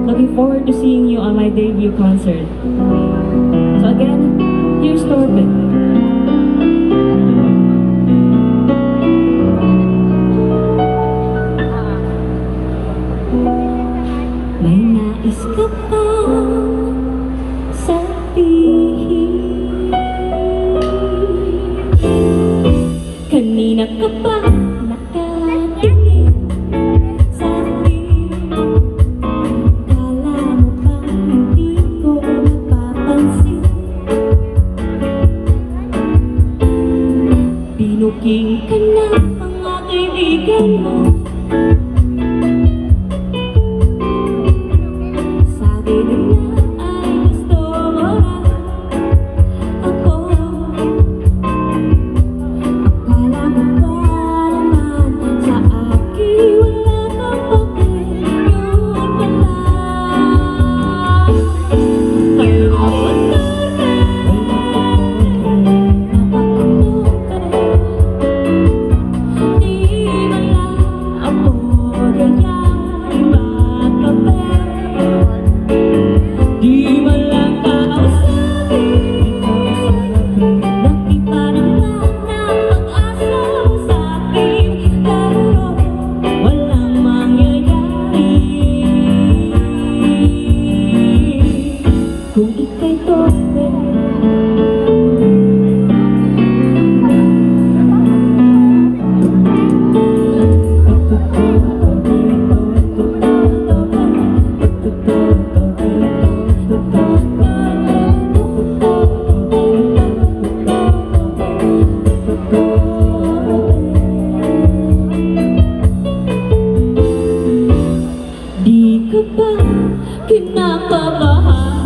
Looking forward to seeing you on my debut concert. So again, here's Torben. May nais ka pa sabihin? Kanina ka pa nakatingin sa akin. Kala mo ba hindi ko napapansin? Binuking ka na mga kaibigan mo. Sabi nila ay gusto mo na ako. Akala mo ba naman sa akin wala kang pake? Yun pala. Kaya naman kung ika'y tope, di ka ba kinakabahan?